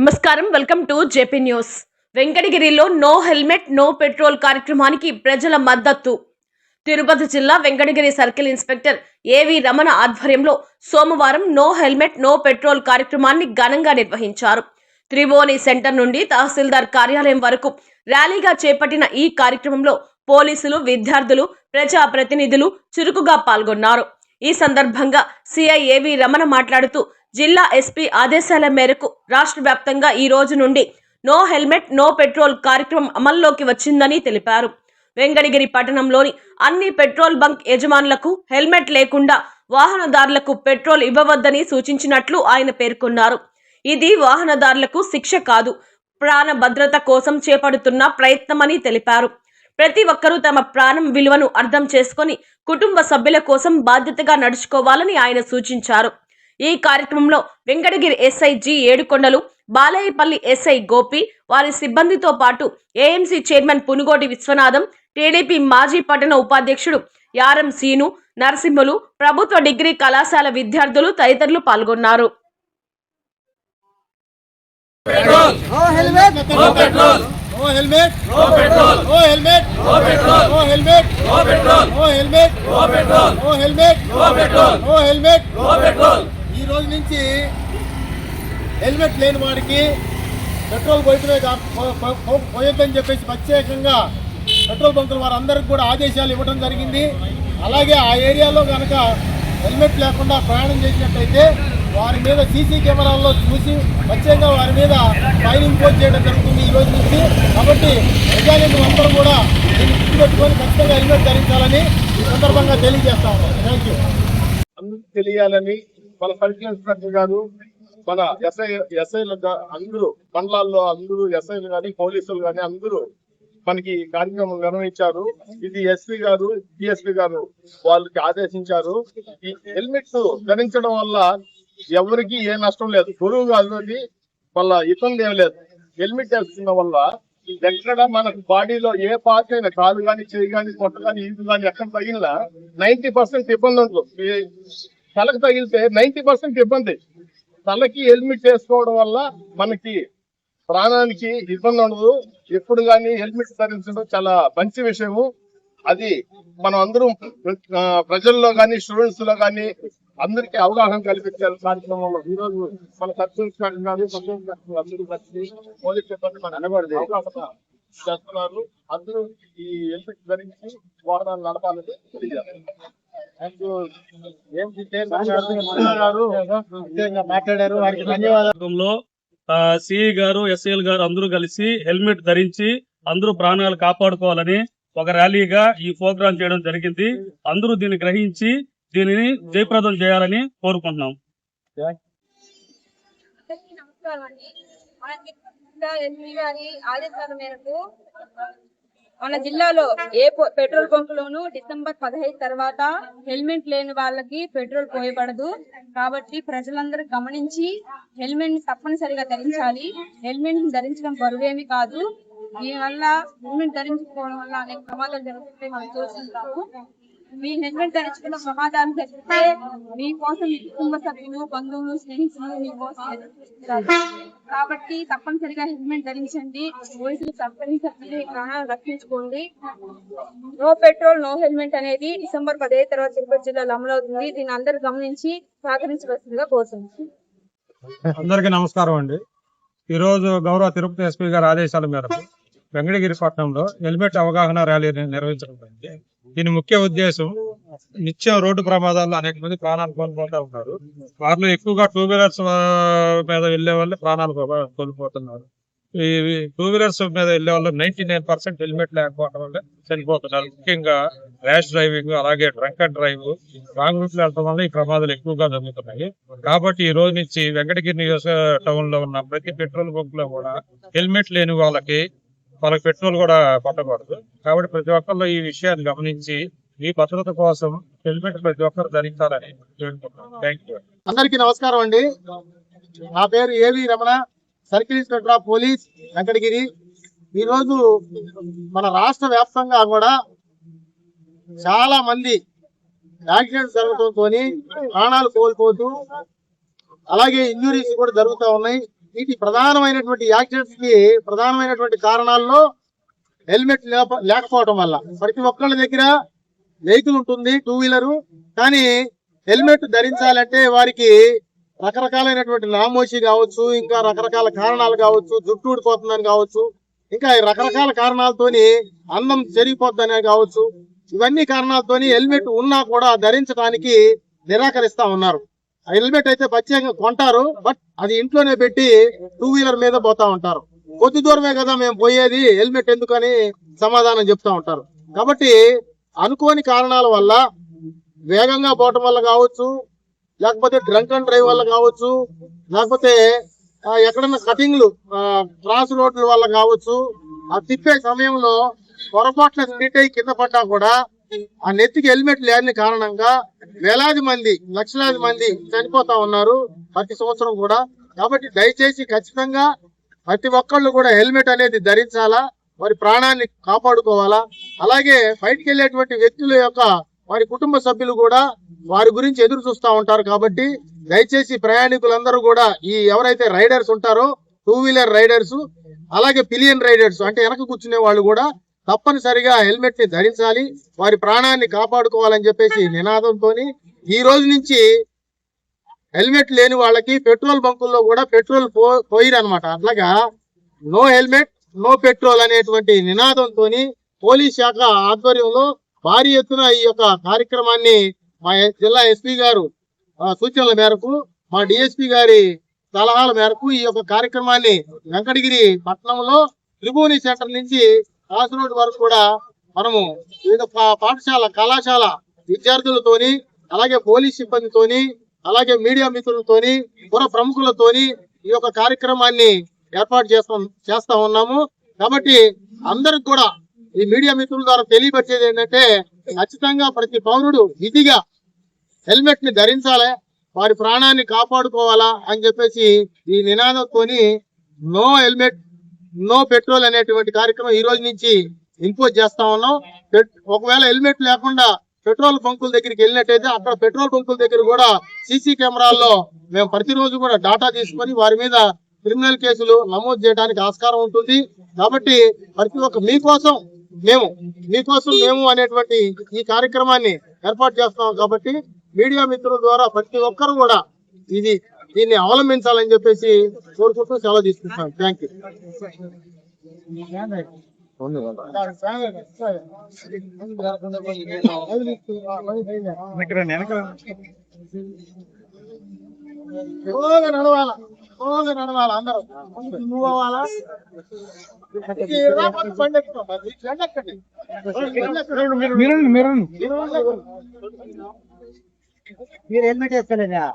నమస్కారం, welcome to JP news. వెంకటగిరిలో no helmet no petrol కార్యక్రమానికి ప్రజల మద్దతు. తిరుపతి జిల్లా వెంకటగిరి సర్కిల్ ఇన్స్పెక్టర్ ఏవి రమణ ఆధ్వర్యంలో సోమవారం నో హెల్మెట్ నో పెట్రోల్ కార్యక్రమాన్ని ఘనంగా నిర్వహించారు. త్రిభువని సెంటర్ నుండి తహసీల్దార్ కార్యాలయం వరకు ర్యాలీగా చేపట్టిన ఈ కార్యక్రమంలో పోలీసులు, విద్యార్థులు, ప్రజా ప్రతినిధులు చురుకుగా పాల్గొన్నారు. ఈ సందర్భంగా సిఐ ఏవి రమణ మాట్లాడుతూ జిల్లా ఎస్పీ ఆదేశాల మేరకు రాష్ట్ర వ్యాప్తంగా ఈ రోజు నుండి నో హెల్మెట్ నో పెట్రోల్ కార్యక్రమం అమల్లోకి వచ్చిందని తెలిపారు. వెంకటగిరి పట్టణంలోని అన్ని పెట్రోల్ బంక్ యజమానులకు హెల్మెట్ లేకుండా వాహనదారులకు పెట్రోల్ ఇవ్వవద్దని సూచించినట్లు ఆయన పేర్కొన్నారు. ఇది వాహనదారులకు శిక్ష కాదు, ప్రాణ భద్రత కోసం చేపడుతున్న ప్రయత్నమని తెలిపారు. ప్రతి ఒక్కరూ తమ ప్రాణం విలువను అర్థం చేసుకొని కుటుంబ సభ్యుల కోసం బాధ్యతగా నడుచుకోవాలని ఆయన సూచించారు. ఈ కార్యక్రమంలో Venkatagiri SI G Yedukondalu, Balayyapalli SI Gopi, వారి సిబ్బందితో పాటు AMC chairman Punugoti Viswanatham, TDP మాజీ పట్టణ ఉపాధ్యక్షుడు యారం సీను, నరసింహులు, ప్రభుత్వ డిగ్రీ కళాశాల విద్యార్థులు తదితరులు పాల్గొన్నారు. No helmet, no petrol. No helmet, no petrol. No helmet, no petrol. No helmet, no petrol. No helmet, no petrol. No helmet, no petrol. ఈ రోజు నుంచి హెల్మెట్ లేని వాడికి పెట్రోల్ పోయొద్దని చెప్పేసి ప్రత్యేకంగా పెట్రోల్ బంకుల వారందరికీ కూడా ఆదేశాలు ఇవ్వడం జరిగింది. అలాగే ఆ ఏరియాలో కనుక హెల్మెట్ లేకుండా ప్రయాణం చేసినట్టయితే వారి మీద సీసీ కెమెరాల్లో చూసి ప్రత్యేకంగా వారి మీద ఫైన్ ఇంపోజ్ చేయడం జరుగుతుంది ఈ రోజు నుంచి. కాబట్టి ప్రజానికం అందరూ కూడా దీన్ని గుర్తుపెట్టుకొని ఖచ్చితంగా హెల్మెట్ ధరించాలని ఈ సందర్భంగా తెలియజేస్తా ఉన్నాం. Thank you. అందరూ తెలియాలని మన సర్కిల్ ఇన్స్పెక్టర్ గారు, మన ఎస్ఐలు అందరూ మండలాల్లో అందరూ ఎస్ఐలు కానీ పోలీసులు కానీ అందరూ మనకి కార్యక్రమం నిర్వహించారు. ఇది ఎస్పీ గారు, డిఎస్పీ గారు వాళ్ళకి ఆదేశించారు. ఈ హెల్మెట్స్ ధరించడం వల్ల ఎవరికి ఏ నష్టం లేదు, గురువు కాదు, వాళ్ళ ఇబ్బంది ఏం లేదు. హెల్మెట్ వేసుకున్న వల్ల ఎక్కడ మన బాడీలో ఏ పార్ట్ అయినా, కాలు కానీ, చెయ్యి కానీ, పొట్ట కానీ, ఈదు కానీ ఎక్కడ తగిలినా 90% ఇబ్బంది ఉంటుంది. తలకు తగిలితే 90% ఇబ్బంది. తలకి హెల్మెట్ వేసుకోవడం వల్ల మనకి ప్రాణానికి ఇబ్బంది ఉండదు. ఎప్పుడు కానీ హెల్మెట్ ధరించడం చాలా మంచి విషయము. అది మనం అందరం ప్రజల్లో కానీ, స్టూడెంట్స్ లో కానీ అందరికీ అవగాహన కల్పించారు కార్యక్రమంలో. ఈ రోజు మన సర్కిల్ అందరూ పోలీస్ సిబ్బంది మన అవగాహన చేస్తున్నారు. అందరూ ఈ హెల్మెట్ ధరించి వాహనాలు నడపాలని మాట్లాడారు. వారికి ధన్యవాదాలు. సిఐ గారు, ఎస్ఐఎల్ గారు అందరూ కలిసి హెల్మెట్ ధరించి అందరూ ప్రాణాలు కాపాడుకోవాలని ఒక ర్యాలీగా ఈ ప్రోగ్రాం చేయడం జరిగింది. అందరూ దీన్ని గ్రహించి దీనిని జయప్రదం చేయాలని కోరుకుంటున్నాం. ఆదేశాల మేరకు మన జిల్లాలో ఏ పెట్రోల్ బంకులోనూ డిసెంబర్ 15 తర్వాత హెల్మెట్ లేని వాళ్ళకి పెట్రోల్ పోయబడదు. కాబట్టి ప్రజలందరూ గమనించి హెల్మెట్ ని తప్పనిసరిగా ధరించాలి. హెల్మెట్ ని ధరించడం బరువేమి కాదు. దీనివల్ల హెల్మెట్ ధరించుకోవడం వల్ల అనేక ప్రమాదాలు జరుగుతుంటాయి మనం చూస్తుంటాము. మీ హెల్మెట్ ధరించుకున్న ప్రమాదాలు జరిగితే మీకోసం మీ కుటుంబ సభ్యులు, బంధువులు, స్నేహితులు మీకోసం కాబట్టి తప్పనిసరిగా హెల్మెట్ ధరించండి. పోలీసులు తప్పనిసరిగా ప్రాణాలు రక్షించుకోండి. నో పెట్రోల్ నో హెల్మెట్ అనేది డిసెంబర్ 15 తర్వాత తిరుపతి జిల్లాలో అమలవుతుంది. దీన్ని అందరూ గమనించి సహకరించవలసిందిగా కోరుతున్నాను. అందరికీ నమస్కారం అండి. ఈ రోజు గౌరవ తిరుపతి ఎస్పీ గారి ఆదేశాల మేరకు వెంకటగిరి పట్టణంలో హెల్మెట్ అవగాహన ర్యాలీ నిర్వహించడం జరిగింది. దీని ముఖ్య ఉద్దేశం నిత్యం రోడ్డు ప్రమాదాల్లో అనేక మంది ప్రాణాలు కోల్పోతూ ఉన్నారు. వారిలో ఎక్కువగా 2 వీలర్స్ మీద వెళ్లే వాళ్ళు ప్రాణాలు కోల్పోతున్నారు. ఈ 2 వీలర్స్ మీద వెళ్లే వాళ్ళు 99% హెల్మెట్ లేకపోవడం వల్ల చనిపోతున్నారు. ముఖ్యంగా ర్యాష్ డ్రైవింగ్, అలాగే drunk and drive, wrong route లో వెళ్ళడం వల్ల ఈ ప్రమాదాలు ఎక్కువగా జరుగుతున్నాయి. కాబట్టి ఈ రోజు నుంచి వెంకటగిరి నియోజక టౌన్ లో ఉన్న ప్రతి పెట్రోల్ బంక్ లో కూడా హెల్మెట్ లేని వాళ్ళకి పెట్రోల్ కూడా పట్టకూడదు. కాబట్టి ప్రతి ఒక్కరు ఈ విషయాన్ని గమనించి మీ భద్రత కోసం హెల్మెట్ ప్రతి ఒక్కరు ధరించాలని వేడుకుంటున్నాను. Thank you. అందరికీ నమస్కారం అండి. నా పేరు ఏవి Ramana, circle inspector of police Venkatagiri. ఈరోజు మన రాష్ట్ర వ్యాప్తంగా కూడా చాలా మంది యాక్సిడెంట్స్ జరగడంతో ప్రాణాలు కోల్పోతూ అలాగే ఇంజురీస్ కూడా జరుగుతూ ఉన్నాయి. వీటి ప్రధానమైనటువంటి యాక్సిడెంట్స్ కి ప్రధానమైనటువంటి కారణాల్లో హెల్మెట్ లేకపోవడం వల్ల. ప్రతి ఒక్కళ్ళ దగ్గర వెహికల్ ఉంటుంది, 2 వీలరు, కానీ హెల్మెట్ ధరించాలంటే వారికి రకరకాలైనటువంటి నామోషి కావచ్చు, ఇంకా రకరకాల కారణాలు కావచ్చు, జుట్టు ఊడిపోతుందని కావచ్చు, ఇంకా రకరకాల కారణాలతోని అందం చెరిగిపోతుందని కావచ్చు, ఇవన్నీ కారణాలతోని హెల్మెట్ ఉన్నా కూడా ధరించడానికి నిరాకరిస్తా ఉన్నారు. ఆ హెల్మెట్ అయితే ప్రత్యేకంగా కొంటారు, బట్ అది ఇంట్లోనే పెట్టి 2 వీలర్ మీద పోతా ఉంటారు. కొద్ది దూరమే కదా మేము పోయేది, హెల్మెట్ ఎందుకని సమాధానం చెప్తా ఉంటారు. కాబట్టి అనుకోని కారణాల వల్ల, వేగంగా పోవటం వల్ల కావచ్చు, లేకపోతే డ్రంక్ అండ్ డ్రైవ్ వల్ల కావచ్చు, లేకపోతే ఎక్కడన్నా కటింగ్లు క్రాస్ రోడ్ల వల్ల కావచ్చు, ఆ తిప్పే సమయంలో పొరపాట్ల స్పీడ్ అయి కింద పడ్డా కూడా ఆ నెత్తికి హెల్మెట్ లేని కారణంగా వేలాది మంది, లక్షలాది మంది చనిపోతా ఉన్నారు ప్రతి సంవత్సరం కూడా. కాబట్టి దయచేసి ఖచ్చితంగా ప్రతి ఒక్కళ్ళు కూడా హెల్మెట్ అనేది ధరించాలా, వారి ప్రాణాన్ని కాపాడుకోవాలా. అలాగే బయటికి వెళ్ళేటువంటి వ్యక్తుల యొక్క వారి కుటుంబ సభ్యులు కూడా వారి గురించి ఎదురు చూస్తూ ఉంటారు. కాబట్టి దయచేసి ప్రయాణికులందరూ కూడా ఈ ఎవరైతే రైడర్స్ ఉంటారో, 2 వీలర్ రైడర్స్, అలాగే పిలియన్ రైడర్స్ అంటే వెనక కూర్చునే వాళ్ళు కూడా తప్పనిసరిగా హెల్మెట్ ని ధరించాలి, వారి ప్రాణాన్ని కాపాడుకోవాలని చెప్పేసి నినాదంతో ఈ రోజు నుంచి హెల్మెట్ లేని వాళ్ళకి పెట్రోల్ బంకుల్లో కూడా పెట్రోల్ పోయిరనమాట. అట్లాగా నో హెల్మెట్ నో పెట్రోల్ అనేటువంటి నినాదంతో పోలీస్ శాఖ ఆధ్వర్యంలో భారీ ఎత్తున ఈ యొక్క కార్యక్రమాన్ని మా జిల్లా ఎస్పీ గారు సూచనల మేరకు, మా డిఎస్పీ గారి సలహాల మేరకు ఈ యొక్క కార్యక్రమాన్ని వెంకటగిరి పట్టణంలో త్రిభువని సెంటర్ నుంచి క్రాస్ రోడ్ వరకు కూడా మనము వివిధ పాఠశాల కళాశాల విద్యార్థులతోని, అలాగే పోలీస్ సిబ్బందితోని, అలాగే మీడియా మిత్రులతోని, పుర ప్రముఖులతోని ఈ యొక్క కార్యక్రమాన్ని ఏర్పాటు చేస్తా ఉన్నాము. కాబట్టి అందరికి కూడా ఈ మీడియా మిత్రుల ద్వారా తెలియపరిచేది ఏంటంటే, ఖచ్చితంగా ప్రతి పౌరుడు విధిగా హెల్మెట్ ని ధరించాలి, వారి ప్రాణాన్ని కాపాడుకోవాలా అని చెప్పేసి ఈ నినాదంతో నో హెల్మెట్ నో పెట్రోల్ అనేటువంటి కార్యక్రమం ఈ రోజు నుంచి ఇంపోజ్ చేస్తా ఉన్నాం. ఒకవేళ హెల్మెట్ లేకుండా పెట్రోల్ బంకుల దగ్గరికి వెళ్ళినట్టయితే అక్కడ పెట్రోల్ బంకుల దగ్గర కూడా సీసీ కెమెరాల్లో మేము ప్రతిరోజు కూడా డాటా తీసుకొని వారి మీద క్రిమినల్ కేసులు నమోదు చేయడానికి ఆస్కారం ఉంటుంది. కాబట్టి ప్రతి ఒక్క మీకోసం మేము అనేటువంటి ఈ కార్యక్రమాన్ని ఏర్పాటు చేస్తున్నాం. కాబట్టి మీడియా మిత్రుల ద్వారా ప్రతి ఒక్కరు కూడా దీన్ని అవలంబించాలని చెప్పేసి కోరుకుంటూ సెలవు తీసుకుంటాం. Thank you. నడవాలా అందరూ మూవ్ అవ్వాలా. మీరు హెల్మెట్ వేసుకోలేదా?